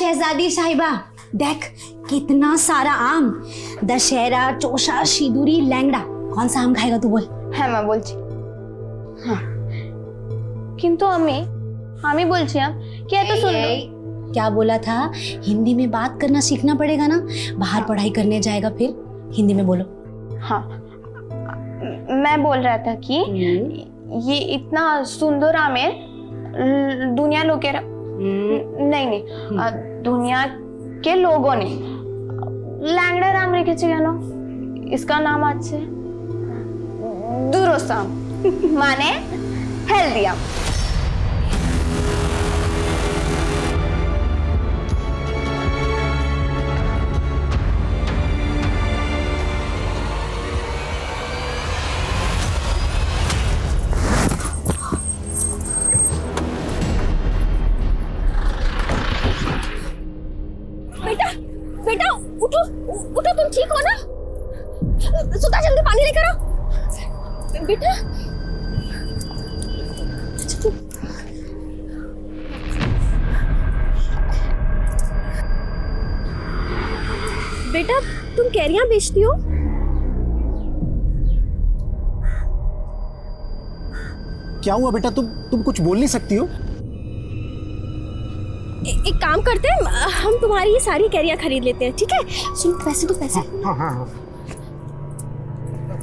शहजादी साहिबा, देख कितना सारा आम, दशहरा, चोषा, सिंदूरी, लैंगड़ा, कौन सा आम खाएगा तू बोल? হ্যাঁ মা বলছি। হ্যাঁ কিন্তু আমি বলছিলাম কি এত সুন্দর। क्या बोला था? हिंदी में बात करना सीखना पड़ेगा ना, बाहर पढ़ाई करने जाएगा फिर हिंदी में बोलो। हाँ मैं बोल रहा था कि ये इतना सुंदर आमेर दुनिया लोगेरा नहीं दुनिया के लोगों ने लैंगड़ा आम रेखेছে কেন? इसका नाम আছে दुरोसाम माने हेल्दी आम। बेटा उठो उठो, तुम ठीक हो ना? सुधा जल्दी पानी लेकर आओ बेटा। बेटा तुम कैरियां बेचती हो? क्या हुआ बेटा, तुम कुछ बोल नहीं सकती हो? एक काम करते हैं, हम तुम्हारी ये सारी कैरियां खरीद लेते हैं, ठीक है? सुन पैसे तो पैसे। हाँ।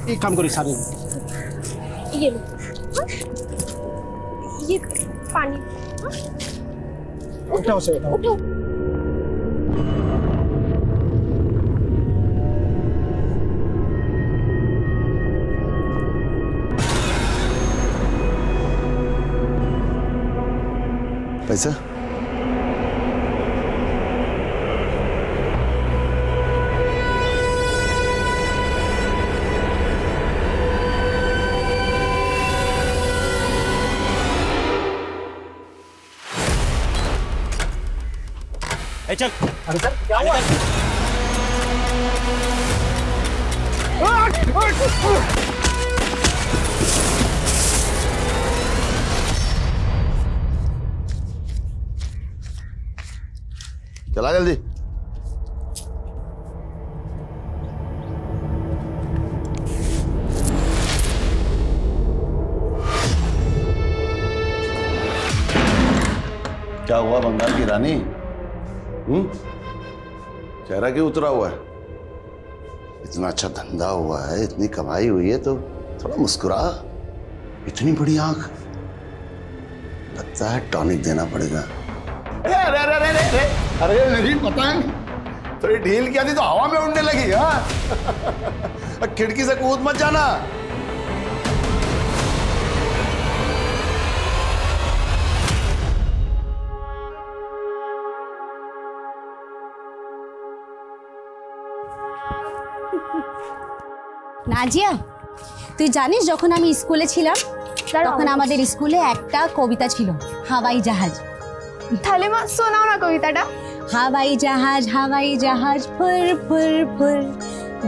एक काम करो सारे, ये लो। हाँ? ये पानी। हाँ? उठाओ से उठो। पैसा चल। अरे सर क्या हुआ? चला जल्दी। क्या हुआ बंगाल की रानी? चेहरा क्यों उतरा हुआ है? इतना अच्छा धंधा हुआ है, इतनी कमाई हुई है, तो थोड़ा मुस्कुरा। इतनी बड़ी आंख, लगता है टॉनिक देना पड़ेगा। अरे अरे अरे अरे अरे मेरी पतंग थोड़ी ढील किया थी तो हवा में उड़ने लगी। हाँ खिड़की से कूद मत जाना। নাজিয়া, তুই জানিস যখন আমি স্কুলে ছিলাম তখন আমাদের স্কুলে একটা কবিতা ছিল, হাওয়াই জাহাজ। তাহলে মা শোনাও না কবিতাটা। हवाई जहाज फुर फुर फुर,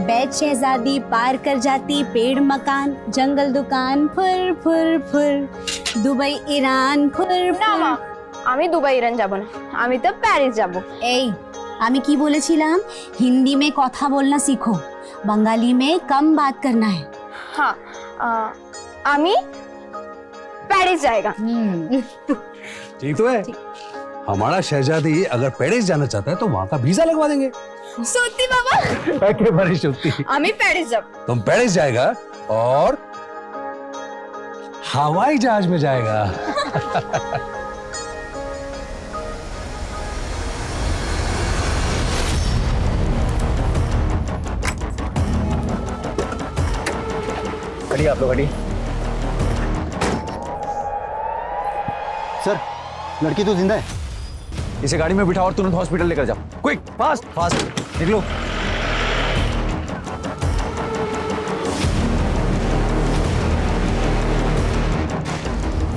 बैठ शहजादी पार कर जाती पेड़ मकान जंगल दुकान फुर फुर फुर, दुबई ईरान फुर না फुर। মা আমি দুবাই ইরান যাব না, আমি তো প্যারিস যাব। এই আমি কি বলেছিলাম? হিন্দি में কথা बोलना सीखो, बंगाली में कम बात करना है। हाँ আমি प्यारिस जाएगा। ठीक तो है। हमारा शहजादी अगर पेरिस जाना चाहता है तो वहाँ का वीजा लगवा देंगे। সত্যি বাবা? एकेबारे सত্যি। আমি প্যারিস যাব। तुम पेरिस जाएगा और हवाई जहाज में जाएगा। खड़ी आप लोग, खड़ी। सर लड़की तो जिंदा है। इसे गाड़ी में बिठा और तुरंत हॉस्पिटल लेकर जाओ। क्विक, फास्ट फास्ट निकलो।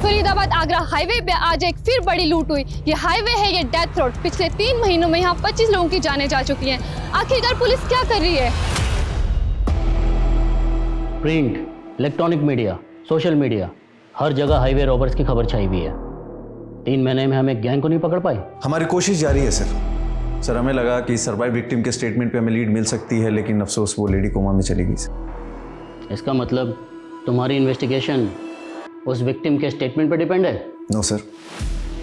फरीदाबाद आगरा हाईवे पे आज एक फिर बड़ी लूट हुई। ये हाईवे है, ये डेथ रोड। पिछले 3 महीनों में यहाँ 25 लोगों की जानें जा चुकी हैं। आखिरकार पुलिस क्या कर रही है? Print, electronic media, social media, हर जगह हाईवे रॉबर्स की खबर छाई हुई है। 3 महीने में हम एक गैंग को नहीं पकड़ पाए। हमारी कोशिश जारी है सर। सर हमें लगा कि सर्वाइव विक्टिम के स्टेटमेंट पे हमें लीड मिल सकती है, लेकिन अफसोस वो लेडी कोमा में चली गई सर। इसका मतलब तुम्हारी इन्वेस्टिगेशन उस विक्टिम के स्टेटमेंट पर डिपेंड है? नो सर,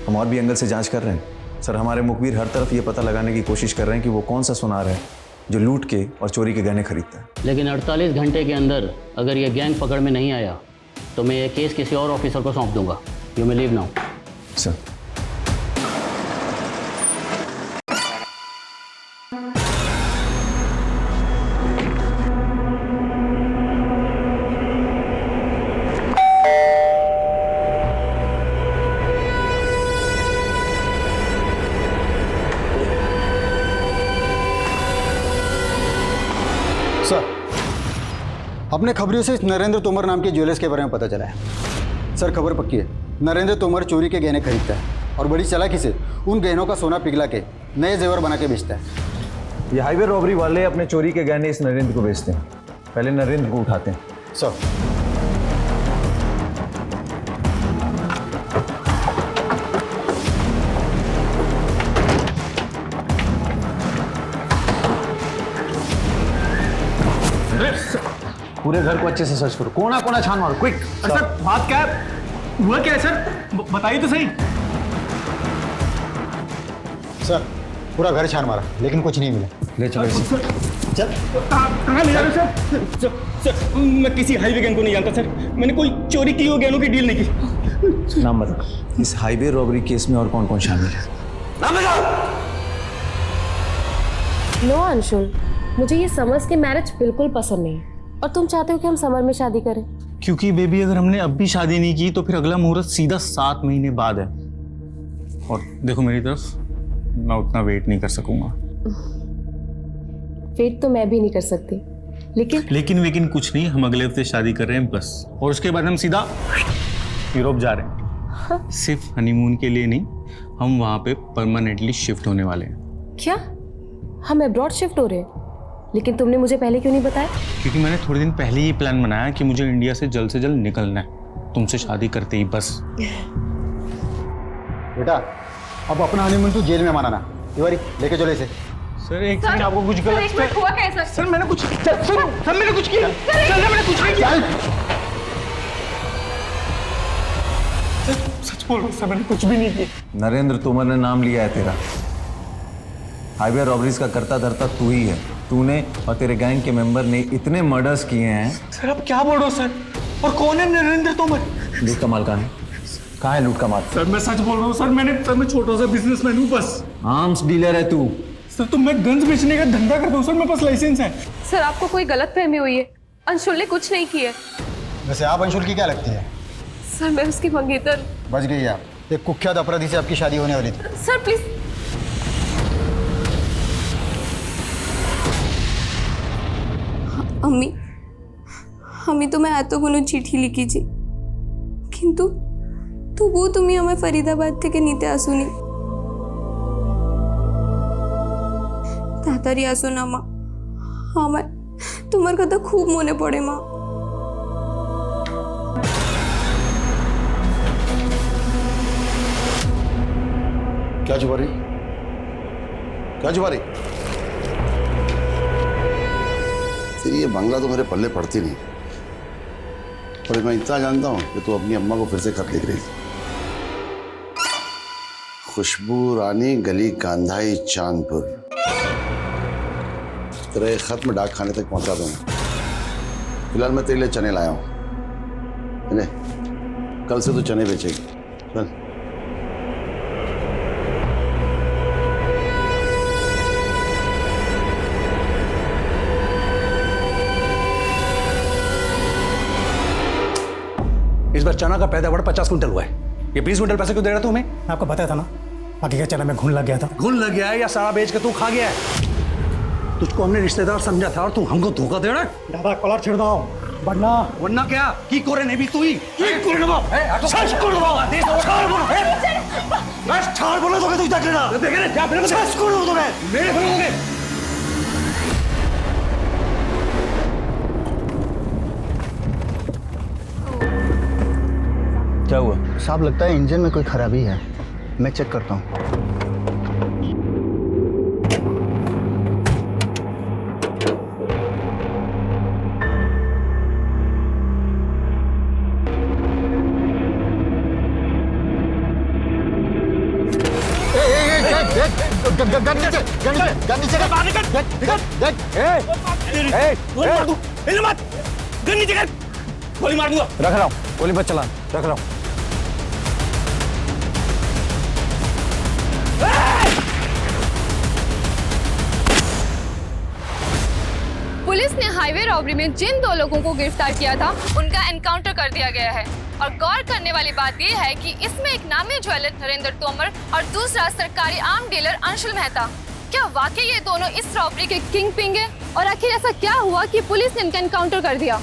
हम और भी एंगल से जांच कर रहे हैं सर। हमारे मुखबिर हर तरफ ये पता लगाने की कोशिश कर रहे हैं कि वो कौन सा सुनार है जो लूट के और चोरी के गहने खरीदता है। लेकिन 48 घंटे के अंदर अगर ये गैंग पकड़ में नहीं आया तो मैं ये केस किसी और ऑफिसर को सौंप दूंगा। You may leave now. Sir sir, अपने खबरों से इस नरेंद्र तोमर नाम के ज्वेलर्स के बारे में पता चला है। सर खबर पक्की है, नरेंद्र तोमर चोरी के गहने खरीदता है और बड़ी चालाकी से उन गहनों का सोना पिघला के नए जेवर बना के बेचता है। ये हाईवे रॉबरी वाले अपने चोरी के गहने इस नरेंद्र को बेचते हैं, पहले नरेंद्र को उठाते हैं। सर पूरे घर को अच्छे से सर्च करो, कोना कोना छान मारो, क्विक। सर बात क्या है, हुआ क्या है सर, बताइए तो सही। सर पूरा घर छान मारा लेकिन कुछ नहीं मिला। ले चलो इसे। चल कहाँ ले जा रहे हो सर? सर मैं किसी हाईवे गैंग को नहीं जानता सर, मैंने कोई चोरी की हुई गहनों की डील नहीं की। नाम बता, इस हाईवे रॉबरी केस में और कौन कौन शामिल है? नाम बता। नो अंशुल, मुझे ये समर्स के मैरिज बिल्कुल पसंद नहीं है और तुम चाहते हो कि हम समर में शादी करें। क्योंकि बेबी अगर हमने अब भी शादी नहीं की तो फिर अगला मुहूर्त सीधा 7 महीने बाद है। और देखो मेरी तरफ, मैं उतना वेट नहीं कर सकूंगा। वेट तो मैं भी नहीं कर सकती, लेकिन कुछ नहीं, हम अगले हफ्ते शादी कर रहे हैं बस, और उसके बाद हम सीधा यूरोप जा रहे हैं। सिर्फ हनीमून के लिए नहीं, हम वहां पे परमानेंटली शिफ्ट होने वाले हैं। क्या हम अब्रॉड शिफ्ट हो रहे हैं? लेकिन तुमने मुझे पहले क्यों नहीं बताया? क्योंकि मैंने थोड़े दिन पहले ये प्लान बनाया कि मुझे इंडिया से जल्द निकलना है, तुमसे शादी करते ही बस। बेटा अब अपना हनीमून तू जेल में मनाना। तिवारी लेके चले इसे। सर एक सेकंड, आपको कुछ गलत हुआ क्या? सर मैंने कुछ सर मैंने कुछ किया? सर मैंने कुछ नहीं किया। सच बोल रहा हूँ सर, मैंने कुछ भी नहीं किया। नरेंद्र तोमर ने नाम लिया है तेरा। हाईवे रॉबरीज का करता धरता तू ही है। तूने और तेरे गैंग के मेंबर ने इतने मर्डर्स किए हैं। सर आप क्या बोल रहे हो सर? और कौन है नरेंद्र तोमर? लूट का माल कहाँ है? कहाँ है लूट का माल? सर मैं सच बोल रहा हूँ सर, मैं छोटा सा बिजनेसमैन हूँ बस। आर्म्स डीलर है तू? सर तो मैं गन्स बेचने का धंधा करता हूँ सर, मेरे पास लाइसेंस है। सर आपको कोई गलतफहमी हुई है, अंशुल ने कुछ नहीं किया। वैसे आप अंशुल की क्या लगती है? सर मैं उसकी मंगेतर। बच गई आप, एक कुख्यात अपराधी से आपकी शादी होने वाली थी। Sir please. আমি তোমায় এতগুলো চিঠি লিখেছি, কিন্তু তবুও তুমি আমায় ফরিদাবাদ থেকে নিতে আসোনি। তাড়াতাড়ি আসো না মা, আমার তোমার কথা খুব মনে পড়ে মা। क्या छुपा रही, क्या छुपा रही? तेरी ये बंगला तो मेरे पल्ले पड़ती नहीं, पर मैं इतना जानता हूँ कि तू अपनी अम्मा को फिर से खत लिख रही थी। खुशबू रानी, गली कांधाई, चांदपुर। तेरा ये खत मैं डाक खाने तक पहुंचा दूंगा। फिलहाल मैं तेरे लिए चने लाया हूँ, कल से तू चने बेचेगी। चल। इस बार चना का पैदावार 50 क्विंटल हुआ है। ये 20 क्विंटल पैसे क्यों दे रहा तू हमें? आपको बताया था ना, बाकी का चना में घुन लग गया था। घुन लग गया है या सारा बेच के तू खा गया है? तुझको हमने रिश्तेदार समझा था और तू हमको धोखा दे रहा है। दादा कॉलर छिड़ दो, वरना वरना क्या की कोरे नहीं भी तू ही की कोरे ना सच कर दो देश छाड़ बोलो बस छाड़ बोलो तो तू देख लेना देख ले क्या फिर सच कर दो मैं मेरे फिरोगे। क्या हुआ साहब? लगता है इंजन में कोई खराबी है, मैं चेक करता हूँ। गन नीचे कर, बाहर निकल, देख देख ए गोली मार दूं, हिल मत, गन नीचे कर, गोली मार दूंगा। रख रहा हूँ, गोली मत चला, रख रहा हूँ। पुलिस ने हाईवे रॉबरी में जिन 2 लोगों को गिरफ्तार किया था उनका एनकाउंटर कर दिया गया है। और गौर करने वाली बात यह है कि इसमें एक नामी ज्वेलर नरेंद्र तोमर और दूसरा सरकारी आर्म डीलर अंशुल मेहता। क्या वाकई ये दोनों इस रॉबरी के किंग पिंग है? और आखिर ऐसा क्या हुआ कि पुलिस ने इनका एनकाउंटर कर दिया?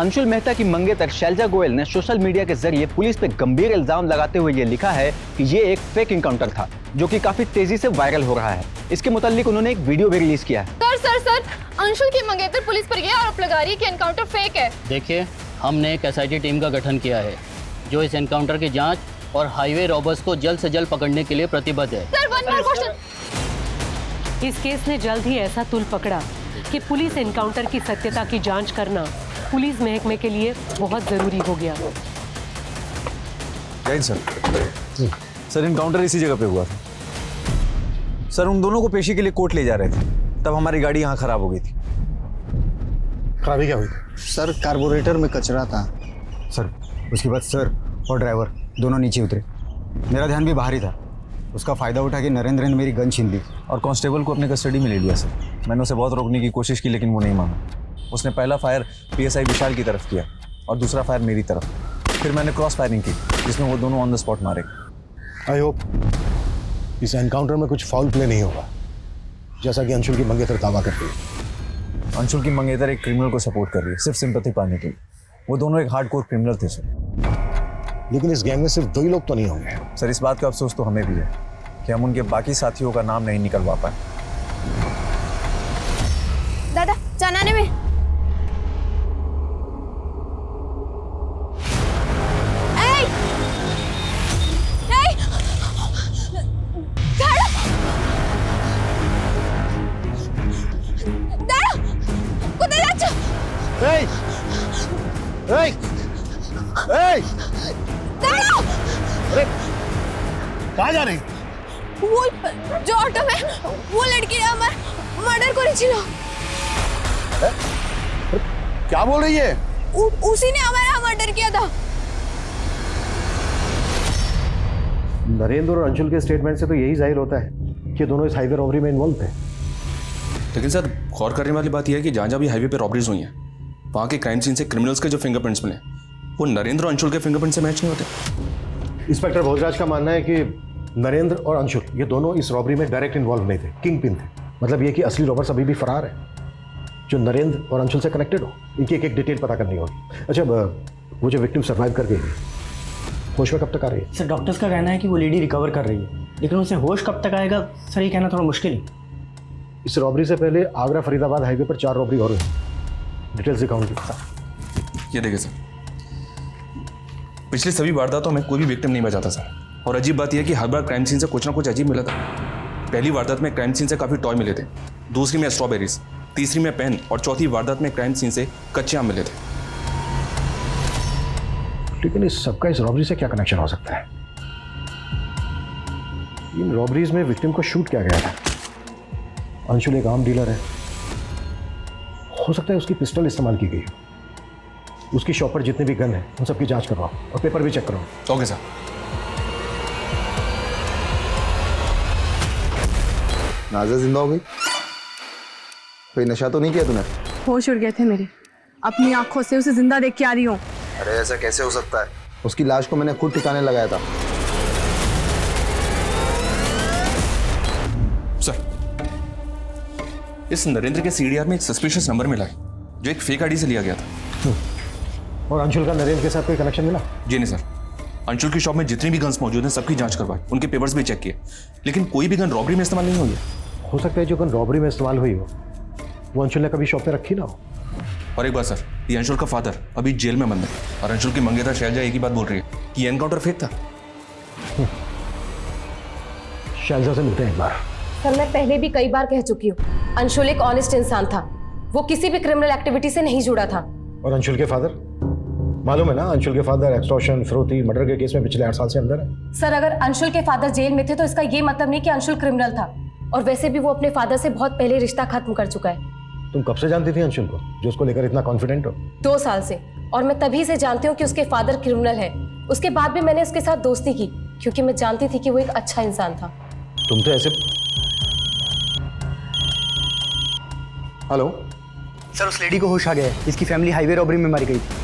अंशुल मेहता की मंगेतर शैलजा गोयल ने सोशल मीडिया के जरिए पुलिस पे गंभीर इल्जाम लगाते हुए ये लिखा है कि ये एक फेक इनकाउंटर था, जो कि काफी तेजी से वायरल हो रहा है। इसके मुताल्लिक उन्होंने एक वीडियो भी रिलीज किया है। सर अंशुल की मंगेतर पुलिस पर यह आरोप लगा रही है कि एनकाउंटर फेक है। देखिए, हमने एक SIT टीम का गठन किया है जो इस एनकाउंटर की जांच और हाईवे रॉबर्स को जल्द से जल्द पकड़ने के लिए प्रतिबद्ध है। Sir, one more question. इस केस ने जल्द ही ऐसा तुल पकड़ा कि पुलिस एनकाउंटर की सत्यता की जांच करना पुलिस महकमे के लिए बहुत जरूरी हो गया। जय सर। सर, इनकाउंटर इसी जगह पे हुआ था। सर, उन दोनों को पेशी के लिए कोर्ट ले जा रहे थे, तब हमारी गाड़ी यहाँ खराब हो गई थी। खराबी क्या हुई? सर कार्बोरेटर में कचरा था सर। उसके बाद सर और ड्राइवर दोनों नीचे उतरे। मेरा ध्यान भी बाहर ही था। उसका फ़ायदा उठा के नरेंद्र ने मेरी गन छीन ली और कांस्टेबल को अपने कस्टडी में ले लिया सर। मैंने उसे बहुत रोकने की कोशिश की, लेकिन वो नहीं माना। उसने पहला फायर PSI विशाल की तरफ किया और दूसरा फायर मेरी तरफ। फिर मैंने क्रॉस फायरिंग की, जिसमें वो दोनों ऑन द स्पॉट मारे। आई होप इस एनकाउंटर में कुछ फाउल प्ले नहीं होगा, जैसा कि अंशुल की मंगेतर दावा करती है। अंशुल की मंगेतर एक क्रिमिनल को सपोर्ट कर रही है, सिर्फ सिंपैथी पाने के लिए। वो दोनों एक हार्डकोर क्रिमिनल थे सर। लेकिन इस गैंग में सिर्फ 2 ही लोग तो नहीं होंगे। सर, इस बात का अफसोस तो हमें भी है कि हम उनके बाकी साथियों का नाम नहीं निकलवा पाए। दादा चनाने में कहाँ जा रही? वो जो ऑटो में वो लड़की ने हमारा मर्डर करेছিল। क्या बोल रही है? उसी ने हमारा मर्डर किया था। नरेंद्र और अंशुल के स्टेटमेंट से तो यही जाहिर होता है कि दोनों इस हाईवे रॉबरी में इन्वॉल्व थे। लेकिन सर, गौर करने वाली बात यह है कि जहाँ भी हाईवे पे रॉबरीज हुई हैं, वहाँ के क्राइम सीन से क्रिमिनल्स के जो फिंगरप्रिंट्स मिले वो नरेंद्र और अंशुल के फिंगरप्रिंट से मैच नहीं होते। इंस्पेक्टर भोजराज का मानना है कि नरेंद्र और अंशुल ये दोनों इस रॉबरी में डायरेक्ट इन्वॉल्व नहीं थे, किंग पिन थे। मतलब ये कि असली रॉबर्स अभी भी फरार है, जो नरेंद्र और अंशुल से कनेक्टेड हो। इनकी एक डिटेल पता करनी होगी। अच्छा, वो जो विक्टिम सर्वाइव कर गई होश में कब तक आ रही है? सर, डॉक्टर्स का कहना है कि वो लेडी रिकवर कर रही है, लेकिन उसे होश कब तक आएगा सर, ये कहना थोड़ा मुश्किल है। इस रॉबरी से पहले आगरा फरीदाबाद हाईवे पर 4 रॉबरी और हुई। डिटेल्स दिखाऊंगी। ये देखिए सर, पिछली सभी वारदातों में कोई भी विक्टिम नहीं बचा था सर। और अजीब बात यह है कि हर बार क्राइम सीन से कुछ ना कुछ अजीब मिला था। पहली वारदात में क्राइम सीन से काफ़ी टॉय मिले थे, दूसरी में स्ट्रॉबेरीज, तीसरी में पेन और चौथी वारदात में क्राइम सीन से कच्चे आम मिले थे। लेकिन इस सबका इस रॉबरी से क्या कनेक्शन हो सकता है? इन रॉबरीज में विक्टिम को शूट किया गया था। अंशुल एक आर्म डीलर है, हो सकता है उसकी पिस्टल इस्तेमाल की गई। उसकी शॉप पर जितने भी गन है उन सबकी जांच करवाओ और पेपर भी चेक कराओ। Okay sir. नाज़ा जिंदा हो गई? कोई नशा तो नहीं किया तूने? होश उड़ गए थे मेरे, अपनी आंखों से उसे जिंदा देख के आ रही हूँ। अरे ऐसा कैसे हो सकता है? उसकी लाश को मैंने खुद ठिकाने लगाया था। सर, इस नरेंद्र के CDR में एक सस्पिशियस नंबर मिला है जो एक फेक ID से लिया गया था। और अंशुल का नरेंद्र के साथ कोई कनेक्शन मिला? जी नहीं सर। अंशुल की शॉप में जितनी भी गन्स मौजूद हैं सबकी जांच करवाई, उनके पेपर्स भी चेक किए, लेकिन कोई भी गन रॉबरी में इस्तेमाल नहीं हुई है। हो सकता है जो गन रॉबरी में इस्तेमाल हुई हो वो अंशुल ने कभी शॉप पे रखी ना हो। और एक बात सर, ये अंशुल का फादर अभी जेल में बंद है और अंशुल की मंगेतर शैलजा एक ही बात बोल रही है कि ये एनकाउंटर फेक था। शैलजा से मिलते हैं एक बार। सर, मैं पहले भी कई बार कह चुकी हूँ, अंशुल एक ऑनेस्ट इंसान था, वो किसी भी क्रिमिनल एक्टिविटी से नहीं जुड़ा था। और अंशुल के फादर? मालूम है ना, अंशुल के फादर एक्सटॉर्शन, फिरौती, मर्डर के केस में पिछले 8 साल से अंदर है। सर, अगर अंशुल के फादर जेल में थे तो इसका ये मतलब नहीं कि अंशुल क्रिमिनल था। और वैसे भी वो अपने फादर से बहुत पहले रिश्ता खत्म कर चुका है। तुम कब से जानती थी अंशुल को, जो उसको लेकर इतना कॉन्फिडेंट हो? 2 साल से। और मैं तभी से जानती हूँ कि उसके फादर क्रिमिनल है। उसके बाद भी मैंने उसके साथ दोस्ती की क्योंकि मैं जानती थी कि वो एक अच्छा इंसान था। तुम तो ऐसे। हेलो सर, उस लेडी को होश आ गया है। इसकी फैमिली हाईवे रॉबरी में मारी गई थी।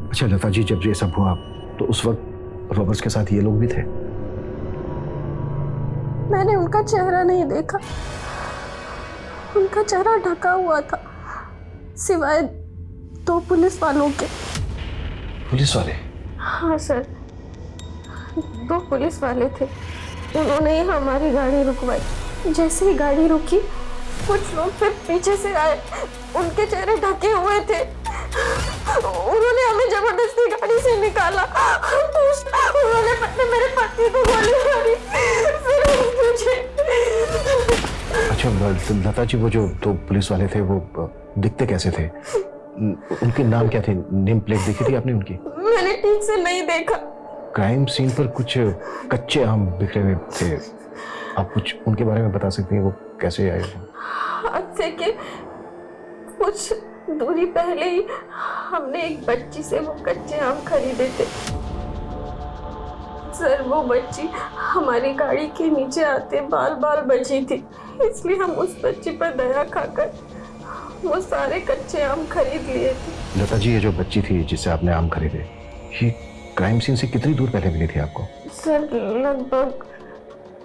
अच्छा लता जी, जब ये सब हुआ तो उस वक्त रॉबर्ट्स के साथ ये लोग भी थे? मैंने उनका चेहरा नहीं देखा, उनका चेहरा ढका हुआ था सिवाय 2 पुलिस वालों के। पुलिस वाले? हाँ सर, 2 पुलिस वाले थे। उन्होंने ही हमारी गाड़ी रुकवाई। जैसे ही गाड़ी रुकी कुछ लोग फिर पीछे से आए, उनके चेहरे ढके हुए थे। उन्होंने हमें जबरदस्ती गाड़ी से निकाला। उन्होंने मेरे पति को गोली मारी। फिर मुझे। अच्छा लता जी, वो जो 2 पुलिस वाले थे वो दिखते कैसे थे? उनके नाम क्या थे? नेम प्लेट देखी थी आपने उनकी? मैंने ठीक से नहीं देखा। क्राइम सीन पर कुछ कच्चे आम बिखरे हुए थे। आप कुछ उनके बारे में बता सकती हैं, वो कैसे आए? हादसे के कुछ दूरी पहले ही हमने एक बच्ची से वो कच्चे आम खरीदे थे। सर, वो बच्ची हमारी गाड़ी के नीचे आते बाल बाल बची थी, इसलिए हम उस बच्ची पर दया खाकर वो सारे कच्चे आम खरीद लिए थे। लता जी, ये जो बच्ची थी जिससे आपने आम खरीदे, ये क्राइम सीन से कितनी दूर पहले मिली थी आपको? सर, लगभग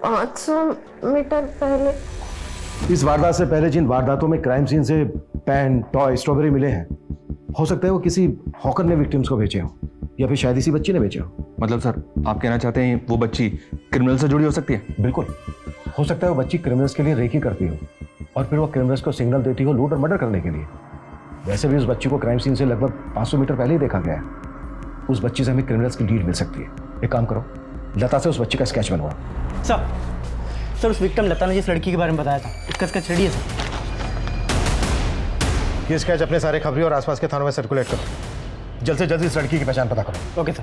500 मीटर पहले। इस वारदात से पहले जिन वारदातों में क्राइम सीन से पेन, टॉय, स्ट्रॉबेरी मिले हैं, हो सकता है वो किसी हॉकर ने विक्टिम्स को बेचे हो या फिर शायद इसी बच्ची ने बेचे हो। मतलब सर, आप कहना चाहते हैं वो बच्ची क्रिमिनल से जुड़ी हो सकती है? बिल्कुल, हो सकता है वो बच्ची क्रिमिनल्स के लिए रेकी करती हो और फिर वो क्रिमिनल्स को सिग्नल देती हो लूट और मर्डर करने के लिए। वैसे भी उस बच्ची को क्राइम सीन से लगभग 500 मीटर पहले ही देखा गया है। उस बच्ची से हमें क्रिमिनल्स की लीड मिल सकती है। एक काम करो, लता से उस बच्ची का स्केच बनवाओ। सर, उस विक्टिम लता ने जिस लड़की के बारे में बताया था, उसका स्केच रेडी है सर। ये स्केच अपने सारे खबरी और आसपास के थानों में सर्कुलेट करो। जल्द से जल्द इस लड़की की पहचान पता करो। Okay sir.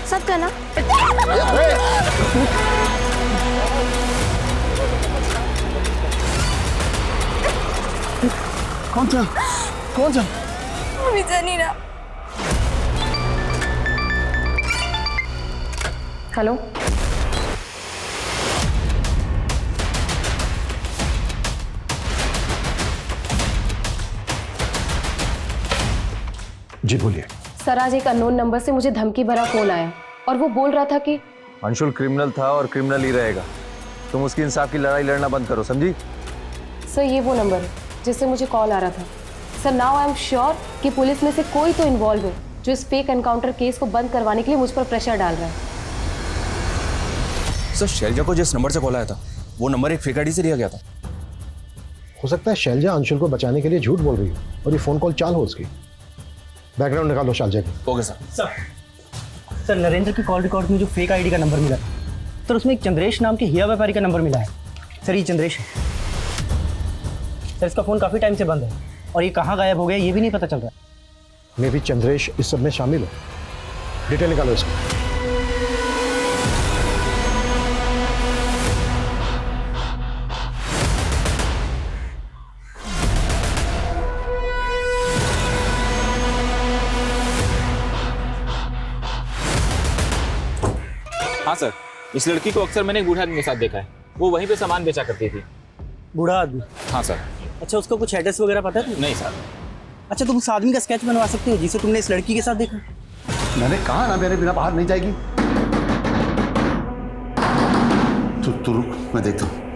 सब कहना। कौन सा? कौन सा? मुझे नहीं रहा। हेलो, जी बोलिए। सर, आज एक अननोन नंबर से मुझे धमकी भरा फोन आया और वो बोल रहा था कि अंशुल क्रिमिनल था और क्रिमिनल ही रहेगा। तुम उसकी इंसाफ की लड़ाई लड़ना बंद करो, समझी? सर, ये वो नंबर है जिससे मुझे कॉल आ रहा था। Sir, now I am sure कि पुलिस में से कोई तो इन्वॉल्व है जो इस फेक एनकाउंटर केस को बंद करवाने के लिए मुझ पर प्रेशर डाल रहा है। सर, शैलजा को जिस नंबर से कॉल आया था वो नंबर एक फेक आईडी से लिया गया था। हो सकता है शैलजा अंशुल को बचाने के लिए झूठ बोल रही हो और ये फोन कॉल चाल हो उसकी। बैकग्राउंड निकालो शैलजा की। Okay sir. सर, नरेंद्र की कॉल रिकॉर्ड में जो फेक आईडी का नंबर मिला सर, उसमें एक चंद्रेश नाम के हिया व्यापारी का नंबर मिला है। सर, ये चंद्रेश है। सर, इसका फ़ोन काफ़ी टाइम से बंद है और ये कहाँ गायब हो गया ये भी नहीं पता चल रहा। मे भी चंद्रेश इस सब में शामिल हो। डिटेल निकालो इसको। हाँ सर, इस लड़की को अक्सर मैंने एक बूढ़े आदमी के साथ देखा है। वो वहीं पे सामान बेचा करती थी। बूढ़ा आदमी? हाँ सर। अच्छा, उसका कुछ एड्रेस वगैरह पता है? नहीं सर। अच्छा, तुम उस आदमी का स्केच बनवा सकते हो जिसे तुमने इस लड़की के साथ देखा? मैंने कहा ना, मेरे बिना बाहर नहीं जाएगी। तू रुक, मैं देखता हूँ।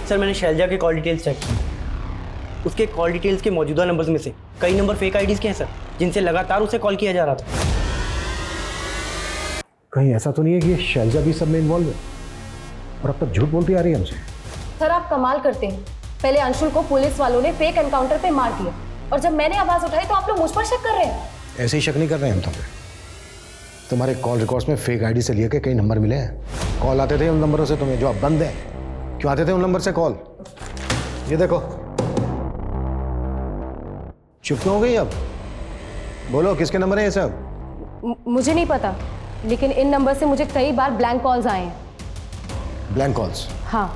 सर, मैंने शैलजा के कॉल डिटेल्स चेक की। उसके कॉल डिटेल्स के मौजूदा नंबर्स में से कई नंबर फेक आईडीज़ के हैं सर, जिनसे लगातार उसे कॉल किया जा रहा था। कहीं ऐसा तो नहीं है कि ये शैलजा भी सब में इन्वॉल्व है और अब तक झूठ बोलती आ रही है हमसे? सर आप कमाल करते हैं, पहले अंशुल को पुलिस वालों ने फेक एनकाउंटर पे मार दिया और जब मैंने आवाज उठाई तो आप लोग मुझ पर शक कर रहे हैं। ऐसे ही शक नहीं कर रहे हैं हम तुम पे। तुम्हारे कॉल रिकॉर्ड्स में फेक आईडी से लिए के कई नंबर मिले हैं। कॉल आते थे उन नंबरों से तुम्हें जो अब बंद है। क्यों आते थे उन नंबर से कॉल? ये देखो। चुप क्यों हो गई अब? बोलो किसके नंबर है ये सब? मुझे नहीं पता, लेकिन इन नंबर से मुझे कई बार ब्लैंक कॉल्स आए हैं। Blank calls? हाँ,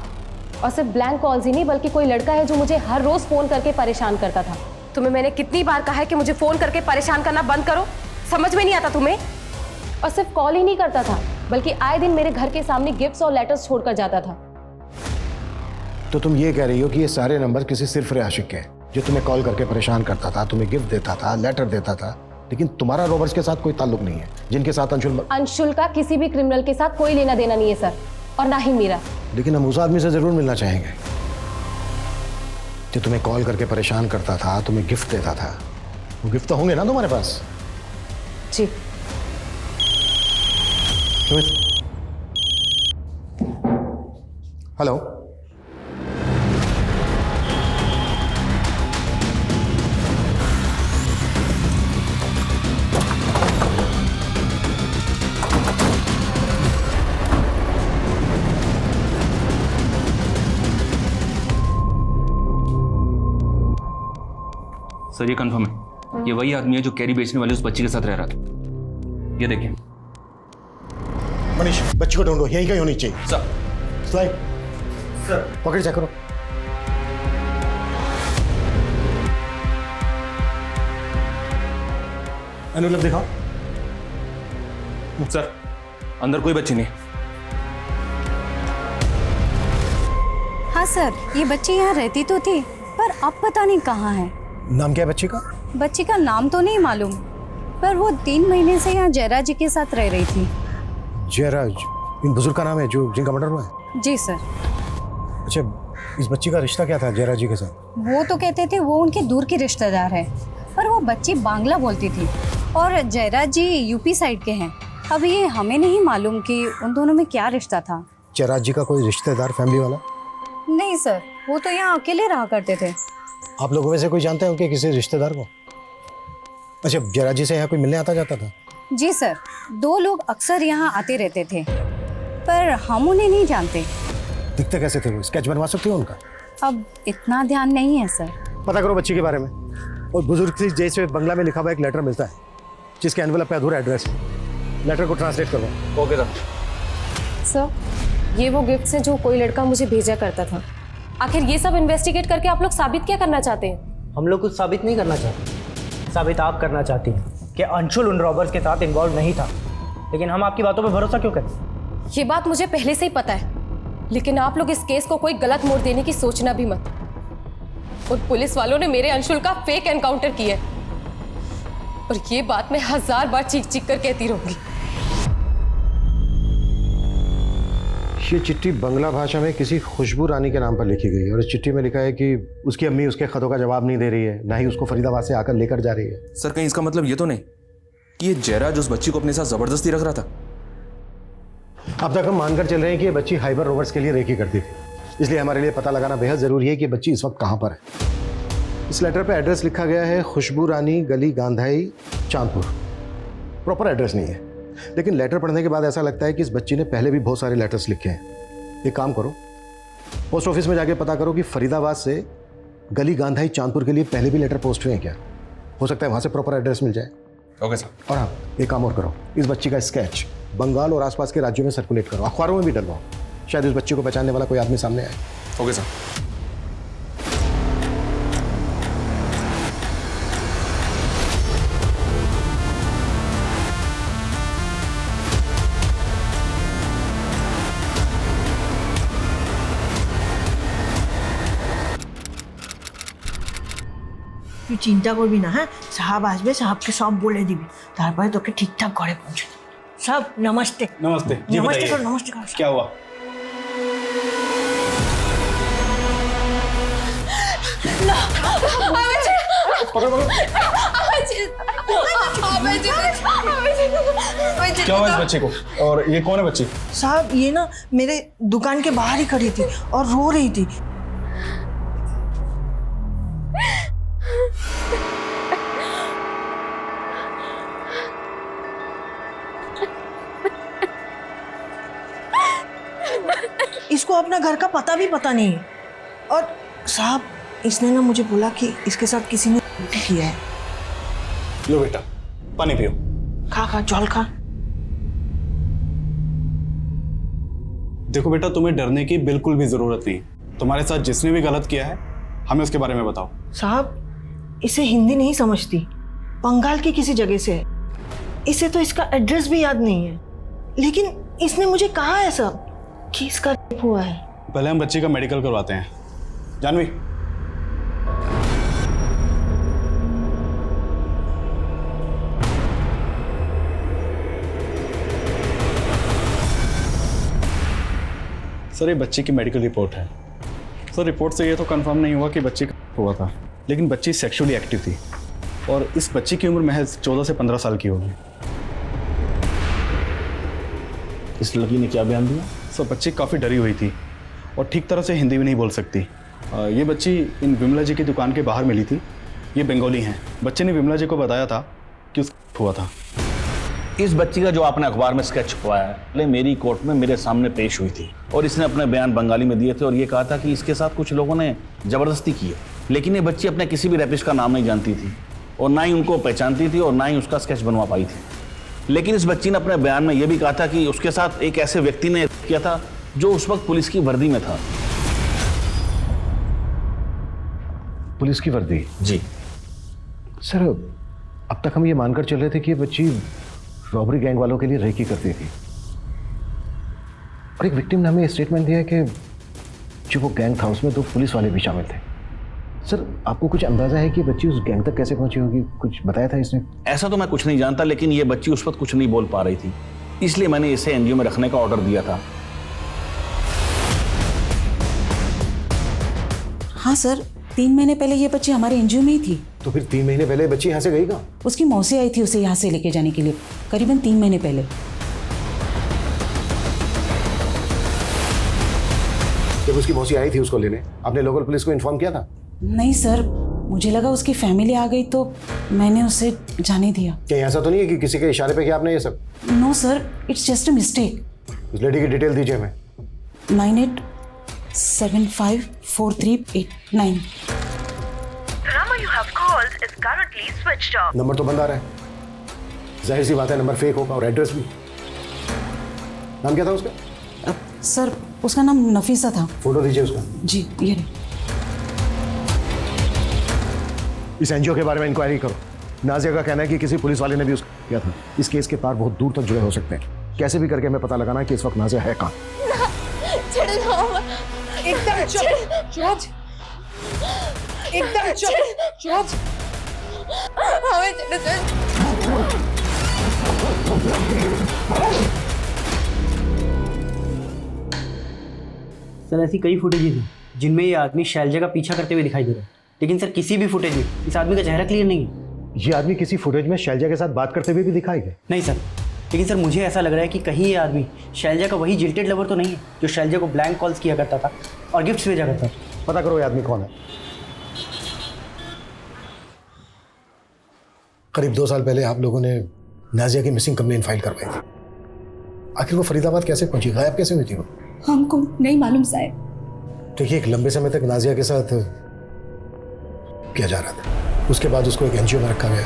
और सिर्फ ब्लैंक कॉल्स ही नहीं बल्कि कोई लड़का है जो मुझे हर रोज फोन करके परेशान करता था। तुम्हें मैंने कितनी बार कहा है कि मुझे फोन करके परेशान करना बंद करो, समझ में नहीं आता तुम्हें? और सिर्फ कॉल ही नहीं करता था बल्कि आए दिन मेरे घर के सामने गिफ्ट्स और लेटर्स छोड़कर जाता था। तो तुम ये कह रही हो कि ये सारे नंबर किसी सिरफिरे आशिक के हैं जो तुम्हें कॉल करके परेशान करता था, तुम्हें गिफ्ट देता था, लेटर देता था, लेकिन तुम्हारा रॉबर्ट्स के साथ कोई ताल्लुक नहीं है जिनके साथ अंशुल का किसी भी क्रिमिनल के साथ कोई लेना देना नहीं है सर, और ना ही मेरा। लेकिन हम उस आदमी से जरूर मिलना चाहेंगे जो तुम्हें कॉल करके परेशान करता था, तुम्हें गिफ्ट देता था। वो गिफ्ट तो होंगे ना तुम्हारे पास? जी। हेलो, सर ये कंफर्म है, ये वही आदमी है जो कैरी बेचने वाले उस बच्ची के साथ रह रहा था। ये देखिए। मनीष, बच्ची को ढूंढो, यहीं कहीं होनी चाहिए। सर। स्लाइड। सर। पकड़ चेक करो। अनुलभ दिखाओ। सर, अंदर कोई बच्ची नहीं। हाँ सर, ये बच्ची यहाँ रहती तो थी पर अब पता नहीं कहाँ है। नाम क्या है बच्ची का? बच्ची का नाम तो नहीं मालूम, पर वो 3 महीने से यहाँ जयराज जी के साथ रह रही थी। जयराज इन बुजुर्ग का नाम है जो जिनका मर्डर हुआ है? जी सर। अच्छा, इस बच्ची का रिश्ता क्या था जयराज जी के साथ? वो तो कहते थे वो उनके दूर की रिश्तेदार है, पर वो बच्ची बांग्ला बोलती थी और जयराज जी यूपी साइड के हैं। अब ये हमें नहीं मालूम कि उन दोनों में क्या रिश्ता था। जयराज जी का कोई रिश्तेदार, फैमिली वाला? नहीं सर, वो तो यहाँ अकेले रहा करते थे। आप लोगों में से कोई जानते हैं उनके किसी रिश्तेदार को? अच्छा, जयराज जी से यहाँ कोई मिलने आता जाता था? जी सर, 2 लोग अक्सर यहाँ आते रहते थे, पर हम उन्हें नहीं जानते। दिखते कैसे थे वो? स्केच बनवा सकते हो उनका? अब इतना ध्यान नहीं है सर। पता करो बच्ची के बारे में। और बुजुर्ग थी जैसे बंगला में लिखा हुआ एक लेटर मिलता है जिसके एनवेलप पे अधूरा एड्रेस है। लेटर को ट्रांसलेट करवाओ। ओके सर, ये वो गिफ्ट्स हैं जो कोई लड़का मुझे भेजा करता था। आखिर ये सब इन्वेस्टिगेट करके आप लोग साबित क्या करना चाहते हैं? हम लोग कुछ साबित नहीं करना चाहते, साबित आप करना चाहती हैं कि अंशुल उन रॉबर्स के साथ इन्वॉल्व नहीं था। लेकिन हम आपकी बातों पर भरोसा क्यों करें? ये बात मुझे पहले से ही पता है, लेकिन आप लोग इस केस को कोई गलत मोड़ देने की सोचना भी मत। उन पुलिस वालों ने मेरे अंशुल का फेक एनकाउंटर किया है और ये बात मैं 1000 बार चीख चीख कर कहती रहूंगी। ये चिट्ठी बंगला भाषा में किसी खुशबू रानी के नाम पर लिखी गई है और इस चिट्ठी में लिखा है कि उसकी अम्मी उसके खतों का जवाब नहीं दे रही है, ना ही उसको फरीदाबाद से आकर लेकर जा रही है। सर, कहीं इसका मतलब ये तो नहीं कि ये जयराज उस बच्ची को अपने साथ जबरदस्ती रख रहा था? अब तक हम मानकर चल रहे हैं कि ये बच्ची हाइबर रोवर्स के लिए रेकी करती थी, इसलिए हमारे लिए पता लगाना बेहद जरूरी है कि बच्ची इस वक्त कहाँ पर है। इस लेटर पे एड्रेस लिखा गया है खुशबू रानी गली गांधाई चांदपुर। प्रॉपर एड्रेस नहीं है, लेकिन लेटर पढ़ने के बाद ऐसा लगता है कि इस बच्ची ने पहले भी बहुत सारे लेटर्स लिखे हैं। एक काम करो, पोस्ट ऑफिस में जाके पता करो कि फरीदाबाद से गली गांधाई चांदपुर के लिए पहले भी लेटर पोस्ट हुए हैं क्या। हो सकता है वहाँ से प्रॉपर एड्रेस मिल जाए। Okay sir. और हाँ, एक काम और करो, इस बच्ची का स्केच बंगाल और आसपास के राज्यों में सर्कुलेट करो, अखबारों में भी डलवाओ, शायद इस बच्ची को पहचानने वाला कोई आदमी सामने आए। Okay sir. তুই চিন্তা করবি না, হ্যাঁ? সাহাব আসবে, সাহাবকে সব বলে দিবি, তারপরে তোকে ঠিকঠাক ঘরে পৌঁছে দেবে। সব নমস্তে। नमस्ते जी, नमस्ते बताइए। करो, नमस्ते करो। क्या हुआ? ला क्या हुआ इस बच्चे को? और ये कौन है बच्ची? साहब ये ना मेरे दुकान के बाहर ही खड़ी थी और रो रही थी। इसको अपना घर का पता भी पता नहीं है। और साहब इसने ना मुझे बोला कि इसके साथ किसी ने किया है। लो बेटा पानी पियो। खा जल खा। देखो बेटा तुम्हें डरने की बिल्कुल भी जरूरत नहीं। तुम्हारे साथ जिसने भी गलत किया है हमें उसके बारे में बताओ। साहब इसे हिंदी नहीं समझती, बंगाल की किसी जगह से है। इसे तो इसका एड्रेस भी याद नहीं है, लेकिन इसने मुझे कहा है सब कि इसका रेप हुआ है। पहले हम बच्ची का मेडिकल करवाते हैं। जानवी सर ये बच्ची की मेडिकल रिपोर्ट है। सर रिपोर्ट से ये तो कंफर्म नहीं हुआ कि बच्ची का हुआ था, लेकिन बच्ची सेक्सुअली एक्टिव थी और इस बच्ची की उम्र महज 14 से 15 साल की होगी। इस लड़की ने क्या बयान दिया? सर बच्ची काफ़ी डरी हुई थी और ठीक तरह से हिंदी भी नहीं बोल सकती। ये बच्ची इन विमला जी की दुकान के बाहर मिली थी। ये बंगाली हैं। बच्चे ने विमला जी को बताया था कि उसका हुआ था। इस बच्ची का जो आपने अखबार में स्केच छपवाया है पहले मेरी कोर्ट में मेरे सामने पेश हुई थी और इसने अपने बयान बंगाली में दिए थे और ये कहा था कि इसके साथ कुछ लोगों ने जबरदस्ती की है। लेकिन ये बच्ची अपने किसी भी रेपिस्ट का नाम नहीं जानती थी और ना ही उनको पहचानती थी और ना ही उसका स्केच बनवा पाई थी। लेकिन इस बच्ची ने अपने बयान में यह भी कहा था कि उसके साथ एक ऐसे व्यक्ति ने किया था जो उस वक्त पुलिस की वर्दी में था। पुलिस की वर्दी? जी सर अब तक हम ये मानकर चल रहे थे कि ये बच्ची रॉबरी गैंग वालों के लिए रेकी करती थी और एक विक्टिम ने हमें स्टेटमेंट दिया कि जो वो गैंग था उसमें 2 पुलिस वाले भी शामिल थे। सर आपको कुछ अंदाजा है कि बच्ची उस गैंग तक कैसे पहुंची होगी? कुछ बताया था इसने? ऐसा तो मैं कुछ नहीं जानता, लेकिन ये बच्ची उस वक्त कुछ नहीं बोल पा रही थी, इसलिए मैंने इसे एनजीओ में रखने का ऑर्डर दिया था। हाँ सर, 3 महीने पहले ये बच्ची हमारे एनजीओ में ही थी। तो फिर 3 महीने पहले बच्ची यहाँ से गई कहाँ? उसकी मौसी आई थी उसे यहाँ से लेके जाने के लिए, करीबन 3 महीने पहले। जब उसकी मौसी आई थी उसको लेने, आपने लोकल पुलिस को इन्फॉर्म किया था? नहीं सर, मुझे लगा उसकी फैमिली आ गई तो मैंने उसे जाने दिया। क्या ऐसा तो नहीं है कि किसी के इशारे पे किया आपने ये सब? No sir, it's just a mistake. उस लेडी की डिटेल दीजिए हमें। 98754389। नंबर तो बंद आ रहा है, जाहिर सी बात है नंबर फेक होगा और एड्रेस भी। नाम क्या था उसका? सर उसका नाम नफीसा था। फोटो दीजिए उसका। जी ये रही। इस एनजीओ के बारे में इंक्वायरी करो। नाजिया का कहना है कि किसी पुलिस वाले ने भी उसको किया था। इस केस के तार बहुत दूर तक जुड़े हो सकते हैं। कैसे भी करके हमें पता लगाना है कि इस वक्त नाजिया है कहाँ। एकदम चुप, एकदम चुप। सर ऐसी कई फुटेजेस हैं जिनमें ये आदमी शैलजा का पीछा करते हुए दिखाई दे रहा है, लेकिन सर किसी भी फुटेज में इस आदमी का चेहरा क्लियर नहीं है। ये आदमी किसी फुटेज में शैलजा के साथ बात करते हुए भी दिखाई गए? नहीं सर, लेकिन सर मुझे ऐसा लग रहा है कि कहीं ये आदमी शैलजा का वही जिल्टेड लवर तो नहीं है जो शैलजा को ब्लैंक कॉल्स किया करता था और गिफ्ट्स भेजा करता था। पता करो ये आदमी कौन है। करीब 2 साल पहले आप लोगों ने नाजिया की मिसिंग कंप्लेंट फाइल करवाई थी। आखिर वो फरीदाबाद कैसे पहुंची, गायब कैसे हुई थी वो? हमको नहीं मालूम साहब। देखिए एक लंबे समय तक नाजिया के साथ किया जा रहा था। उसके बाद उसको एक एनजीओ में रखा गया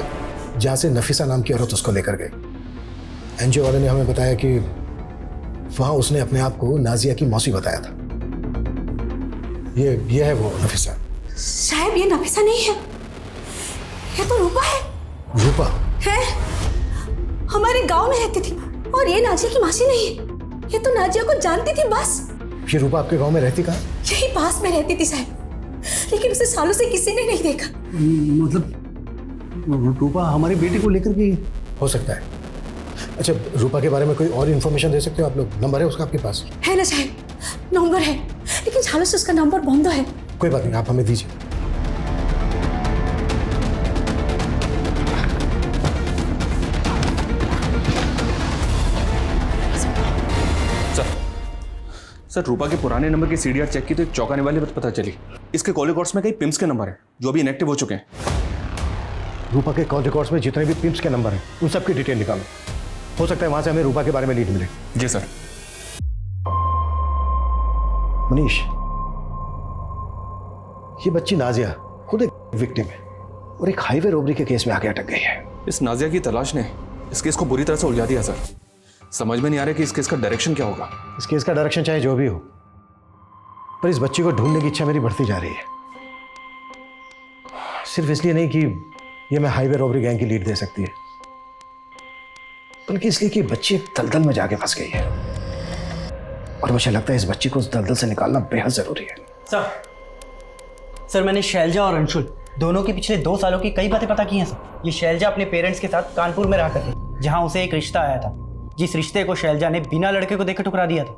जहाँ से नफीसा नाम की औरत उसको लेकर गई। एनजीओ वाले ने हमें बताया कि वहाँ उसने अपने आप को नाजिया की मौसी बताया था। ये है वो नफीसा। साहब ये नफीसा नहीं है, ये तो रूपा है। रूपा है, हमारे गांव में रहती थी और ये नाजिया की मासी नहीं है। ये तो नाजिया को जानती थी बस। ये रूपा आपके गांव में रहती कहाँ? यही पास में रहती थी साहब, लेकिन उसे सालों से किसी ने नहीं देखा। मतलब रूपा हमारी बेटी को लेकर गई? हो सकता है। अच्छा रूपा के बारे में कोई और इन्फॉर्मेशन दे सकते हो आप लोग? नंबर है उसका आपके पास? है ना साहब, नंबर है, लेकिन सालों से उसका नंबर बंद है। कोई बात नहीं, आप हमें दीजिए। सर रूपा के पुराने नंबर की सीडीआर चेक की तो एक चौंकाने वाली बात पता चली। इसके कॉल रिकॉर्ड्स में कई पिम्स के नंबर हैं जो अभी इनएक्टिव हो चुके हैं। रूपा के कॉल रिकॉर्ड्स में जितने भी पिम्स के नंबर हैं उन सबकी डिटेल निकालो। हो सकता है वहां से हमें रूपा के बारे में लीड मिले। जी सर। मनीष, ये बच्ची नाजिया खुद एक विक्टिम है और एक हाईवे रॉबरी के केस में आगे अटक गई है। इस नाजिया की तलाश ने इस केस को बुरी तरह से उलझा दिया सर। समझ में नहीं आ रहा कि इस केस का डायरेक्शन क्या होगा। इस केस का डायरेक्शन चाहे जो भी हो, पर इस बच्ची को ढूंढने की इच्छा मेरी बढ़ती जा रही है। सिर्फ इसलिए नहीं कि ये मैं हाईवे रॉबरी गैंग की लीड दे सकती है, बल्कि इसलिए कि बच्ची एक दलदल में जाके फंस गई है और मुझे लगता है इस बच्ची को उस दलदल से निकालना बेहद जरूरी है। सर मैंने शैलजा और अंशुल दोनों के पिछले 2 सालों की कई बातें पता की हैं सर। ये शैलजा अपने पेरेंट्स के साथ कानपुर में रहा करती, जहां उसे एक रिश्ता आया था, जिस रिश्ते को शैलजा ने बिना लड़के को देखे ठुकरा दिया था।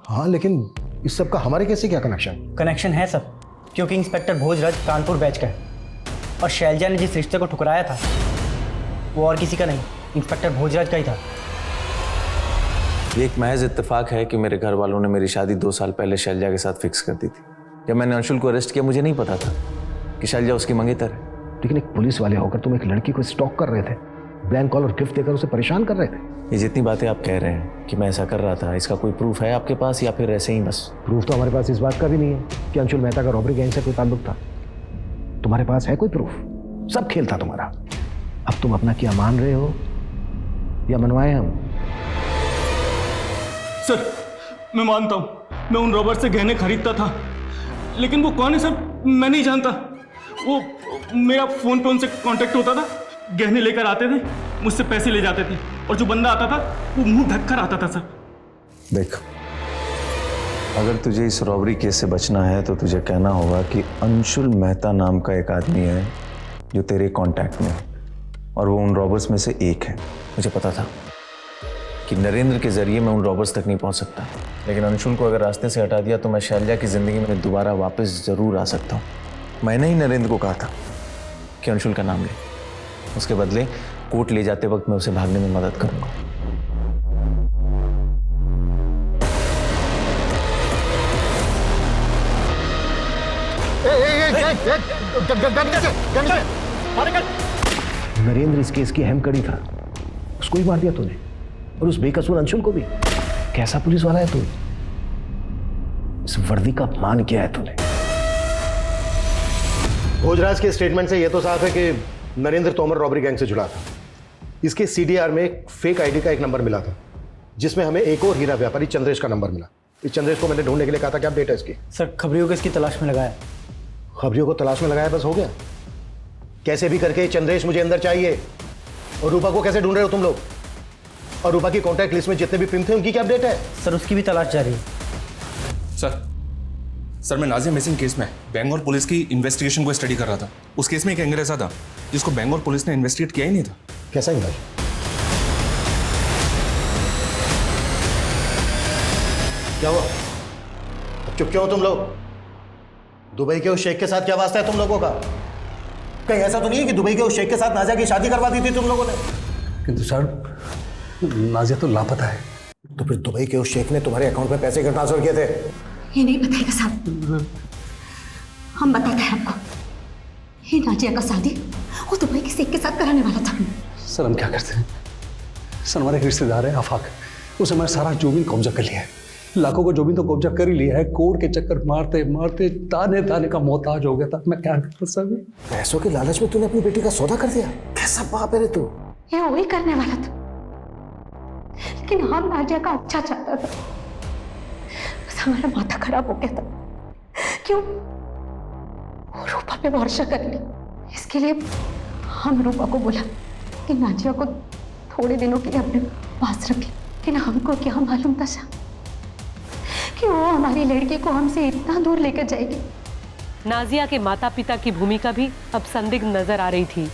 हाँ, लेकिन इस सब का हमारे केस से क्या कनेक्शन है सर, क्योंकि इंस्पेक्टर भोजराज कानपुर बैच का है और शैलजा ने जिस रिश्ते को ठुकराया था वो और किसी का नहीं, इंस्पेक्टर भोजराज का ही था। ये एक महज इत्तेफाक है कि मेरे घर वालों ने मेरी शादी 2 साल पहले शैलजा के साथ फिक्स कर दी थी। जब मैंने अंशुल को अरेस्ट किया मुझे नहीं पता था कि शैलजा उसकी मंगेतर है। लेकिन एक पुलिस वाले होकर तुम एक लड़की को स्टॉक कर रहे थे, ब्लैंक कॉल और गिफ्ट देकर उसे परेशान कर रहे थे। ये जितनी बातें आप कह रहे हैं कि मैं ऐसा कर रहा था, इसका कोई प्रूफ है आपके पास या फिर ऐसे ही बस? प्रूफ तो हमारे पास इस बात का भी नहीं है कि अंशुल मेहता का रॉबरी गैंग से कोई ताल्लुक था। तुम्हारे पास है कोई प्रूफ? सब खेल था तुम्हारा। अब तुम अपना क्या मान रहे हो या मनवाए हम? सर मैं मानता हूँ मैं उन रॉबर्ट से गहने खरीदता था, लेकिन वो कौन है सर मैं नहीं जानता। वो मेरा फोन पे उनसे कांटेक्ट होता था, गहने लेकर आते थे, मुझसे पैसे ले जाते थे और जो बंदा आता था वो मुंह ढक कर आता था सर। देख, अगर तुझे इस रॉबरी केस से बचना है तो तुझे कहना होगा कि अंशुल मेहता नाम का एक आदमी है जो तेरे कांटेक्ट में है और वो उन रॉबर्स में से एक है। मुझे पता था कि नरेंद्र के जरिए मैं उन रॉबर्स तक नहीं पहुंच सकता, लेकिन अंशुल को अगर रास्ते से हटा दिया तो मैं शैलजा की जिंदगी में दोबारा वापस जरूर आ सकता हूँ। मैंने ही नरेंद्र को कहा था कि अंशुल का नाम ले, उसके बदले कोर्ट ले जाते वक्त मैं उसे भागने में मदद करूंगा। नरेंद्र इस केस की अहम कड़ी था, उसको ही मार दिया तूने और उस बेकसूर अंशुल को भी। कैसा पुलिस वाला है तू? इस वर्दी का अपमान किया है तूने। भोजराज के स्टेटमेंट से यह तो साफ है कि नरेंद्र तोमर रॉबरी गैंग से जुड़ा था। इसके सीडीआर में एक फेक आईडी का एक नंबर मिला था जिसमें हमें एक और हीरा व्यापारी चंद्रेश का नंबर मिला। इस चंद्रेश को मैंने ढूंढने के लिए कहा था। क्या अपडेट है इसकी? सर खबरियों को इसकी तलाश में लगाया। खबरियों को तलाश में लगाया, बस हो गया? कैसे भी करके चंद्रेश मुझे अंदर चाहिए। और रूपा को कैसे ढूंढ रहे हो तुम लोग? और रूपा की कॉन्टैक्ट लिस्ट में जितने भी पिन थे उनकी क्या अपडेट है? सर उसकी भी तलाश जारी है। सर मैं नाजिया मिसिंग केस में बेंगलोर पुलिस की इन्वेस्टिगेशन को स्टडी कर रहा था। उस केस में एक एंगल ऐसा था जिसको बेंगलोर पुलिस ने इन्वेस्टिगेट किया ही नहीं था। कैसा एंगल? क्या हुआ? अब चुप क्यों हो तुम लोग? दुबई के उस शेख के साथ क्या वास्ता है तुम लोगों का? कहीं ऐसा तो नहीं है कि दुबई के उस शेख के साथ नाजिया की शादी करवा दी थी तुम लोगों ने? किंतु सर नाजिया तो लापता है। तो फिर दुबई के उस शेख ने तुम्हारे अकाउंट में पैसे ट्रांसफर किए थे? ये नहीं बताएगा साहब, हम बताते हैं आपको। ये नाजिया का शादी वो दुबई के शेख के साथ कराने वाला था। सर हम क्या करते हैं? सर हमारे एक रिश्तेदार है आफाक, उसे हमारा सारा जमीन कब्जा कर लिया है। लाखों को जमीन तो कब्जा कर ही लिया है। कोर्ट के चक्कर मारते मारते ताने ताने का मोहताज हो गया था। मैं क्या करता सर? पैसों के लालच में तूने अपनी बेटी का सौदा कर दिया? कैसा बाप है रे तू? ये वही करने वाला था, लेकिन हम नाजिया का अच्छा चाहता था। बस हमारा माथा खराब हो गया था। क्यों? रूपा पे भरोसा कर ली। इसके लिए हम रूपा को बोला कि नाजिया को थोड़े दिनों के लिए अपने पास रखे, लेकिन हमको क्या मालूम था कि वो हमारी लड़की को हमसे इतना दूर लेकर जाएगी। नाजिया के माता पिता की भूमिका भी अब संदिग्ध नजर आ रही थी।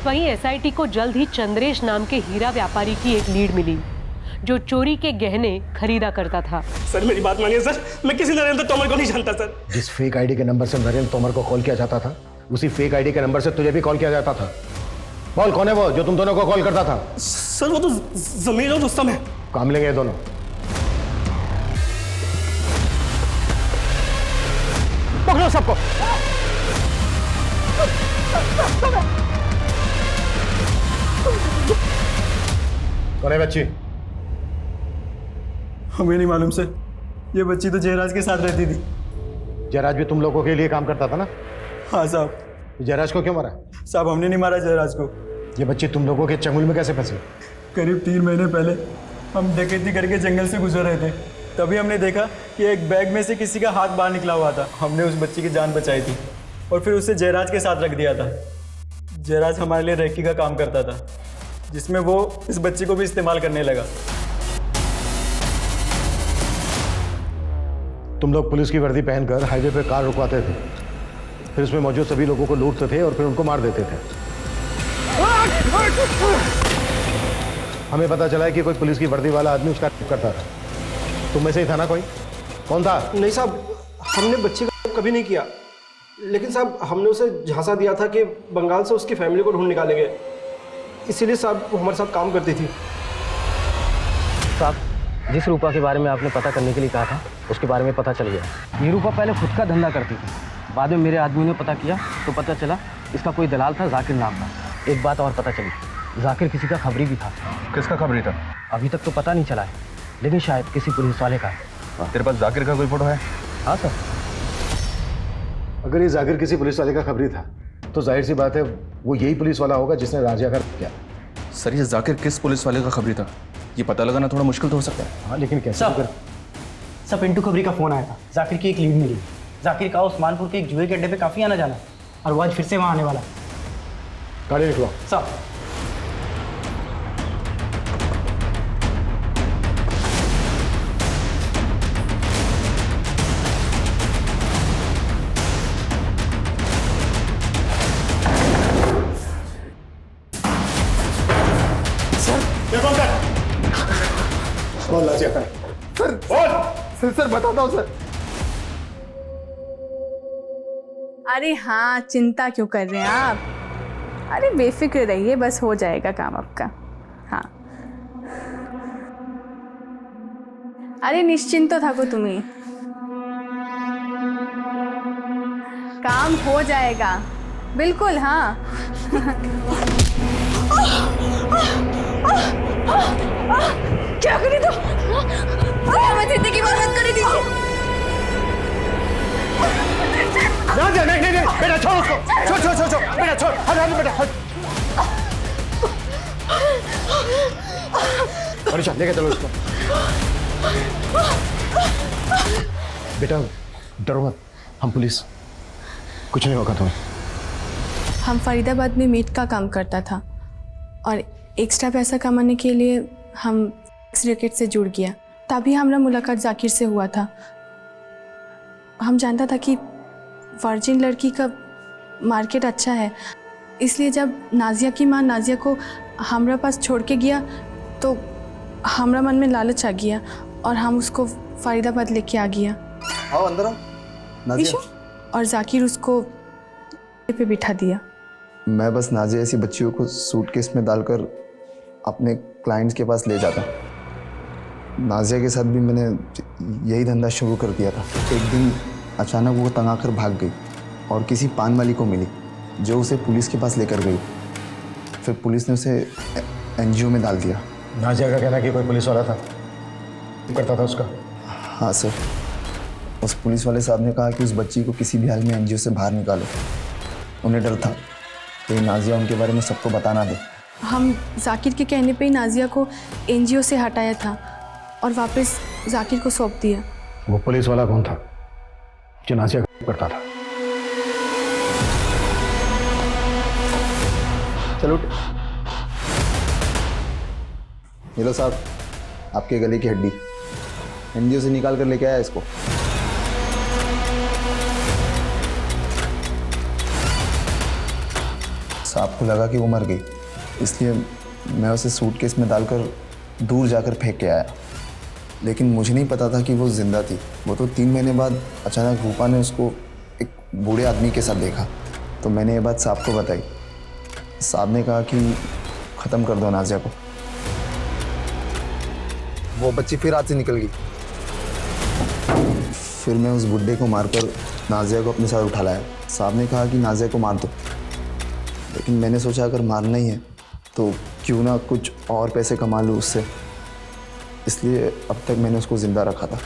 वहीं एसआईटी को जल्द ही चंद्रेश नाम के हीरा व्यापारी की एक लीड मिली जो चोरी के गहने खरीदा करता था। सर मेरी बात मानिए सर, मैं किसी नरेंद्र तोमर को नहीं जानता सर। जिस फेक आईडी के नंबर से नरेंद्र तोमर को कॉल किया जाता था उसी फेक आईडी के नंबर से तुझे भी कॉल किया जाता था। बोल कौन है वो जो तुम दोनों को कॉल करता था? सर वो तो जमीर और रुस्तम है। काम लेंगे दोनों। सबको। कौन है बच्ची? हमें नहीं मालूम सर, ये बच्ची तो जयराज के साथ रहती थी। जयराज भी तुम लोगों के लिए काम करता था ना? हाँ साहब। जयराज को क्यों मारा? साहब हमने नहीं मारा जयराज को। ये बच्ची तुम लोगों के चंगुल में कैसे फंसी? करीब 3 महीने पहले हम डकैती करके जंगल से गुजर रहे थे, तभी हमने देखा कि एक बैग में से किसी का हाथ बाहर निकला हुआ था। हमने उस बच्ची की जान बचाई थी और फिर उसे जयराज के साथ रख दिया था। जयराज हमारे लिए रेकी का काम करता था, जिसमें वो इस बच्ची को भी इस्तेमाल करने लगा। तुम लोग पुलिस की वर्दी पहनकर हाईवे पे कार रुकवाते थे, फिर उसमें मौजूद सभी लोगों को लूटते थे और फिर उनको मार देते थे। हमें पता चला है कि कोई पुलिस की वर्दी वाला आदमी उसका रेप करता था। तुम में से ही था ना कोई? कौन था? नहीं साहब, हमने बच्ची का रेप कभी नहीं किया, लेकिन साहब हमने उसे झांसा दिया था कि बंगाल से उसकी फैमिली को ढूंढ निकालेंगे, इसीलिए साहब वो हमारे साथ काम करती थी। साहब, जिस रूपा के बारे में आपने पता करने के लिए कहा था, उसके बारे में पता चल गया। ये रूपा पहले खुद का धंधा करती थी, बाद में मेरे आदमी ने पता किया तो पता चला इसका कोई दलाल था, जाकिर नाम का। एक बात और पता चली, जाकिर किसी का खबरी भी था। किसका खबरी था? अभी तक तो पता नहीं चला है, लेकिन शायद किसी पुलिस वाले का है। तेरे पास जाकिर का कोई फोटो है? हाँ सर। अगर ये जाकिर किसी पुलिस वाले का खबरी था तो जाहिर सी बात है वो यही पुलिस वाला होगा जिसने राजिया का किया। सर, ये जाकिर किस पुलिस वाले का खबरी था ये पता लगाना थोड़ा मुश्किल तो हो सकता है। हाँ, लेकिन कैसे? सब पिंटू खबरी का फोन आया था, जाकिर की एक लीड मिली। जाकिर का उस्मानपुर के एक जुए के अड्डे पे काफी आना जाना, और वो आज फिर से वहाँ आने वाला। गाड़ी निकलो। साहब। बोल राजिया का। सर बोल। सर बताता हूँ सर। अरे हाँ, चिंता क्यों कर रहे हैं आप? अरे बेफिक्र रहिए, बस हो जाएगा काम आपका। हाँ, अरे निश्चिंत तो थाको तुम्हें, काम हो जाएगा बिल्कुल। हाँ क्या करी तो? मत इतने की मदद करी थी। नहीं बेटा, छोड़ उसको। छोड़ बेटा, छोड़। हट बेटा, हट। मनीषा लेके चलो इसको। बेटा डरो मत, हम पुलिस, कुछ नहीं होगा तुम्हें। हम फरीदाबाद में मीट का काम करता था और एक्स्ट्रा पैसा कमाने के लिए हम रैकेट से जुड़ गया। तभी हमारा मुलाकात जाकिर से हुआ था। हम जानता था कि वर्जिन लड़की का मार्केट अच्छा है, इसलिए जब नाजिया की माँ नाजिया को हमारा पास छोड़ के गया तो हमारा मन में लालच आ गया और हम उसको फरीदाबाद लेके आ गया। आओ अंदर आओ नाजिया। और जाकिर उसको पे बिठा दिया। मैं बस नाजिया ऐसी बच्चियों को सूटकेस में डालकर अपने क्लाइंट्स के पास ले जाता। नाजिया के साथ भी मैंने यही धंधा शुरू कर दिया था। एक दिन अचानक वो तंग आकर भाग गई और किसी पान वाली को मिली जो उसे पुलिस के पास लेकर गई। फिर पुलिस ने उसे एनजीओ में डाल दिया। नाजिया का कहना कि कोई पुलिस वाला था करता था उसका? हाँ सर, उस पुलिस वाले साहब ने कहा कि उस बच्ची को किसी भी हाल में एनजीओ से बाहर निकालो। उन्हें डर था कि नाजिया उनके बारे में सबको बताना दे। हम जाकिर के कहने पे ही नाजिया को एनजीओ से हटाया था और वापस जाकिर को सौंप दिया। वो पुलिस वाला कौन था जो नाजिया करता था? चलो ये लो साहब, आपके गले की हड्डी। एनजीओ से निकाल कर लेके आया इसको। साहब को लगा कि वो मर गई, इसलिए मैं उसे सूटकेस में डालकर दूर जाकर फेंक के आया। लेकिन मुझे नहीं पता था कि वो जिंदा थी। वो तो 3 महीने बाद अचानक रूपा ने उसको एक बूढ़े आदमी के साथ देखा, तो मैंने ये बात साहब को बताई। साहब ने कहा कि ख़त्म कर दो नाजिया को। वो बच्ची फिर हाथ से निकल गई। फिर मैं उस बुड्ढे को मारकर नाजिया को अपने साथ उठा लाया। साहब ने कहा कि नाजिया को मार दो, लेकिन मैंने सोचा अगर मारना ही है तो क्यों ना कुछ और पैसे कमा लूँ उससे, इसलिए अब तक मैंने उसको ज़िंदा रखा था।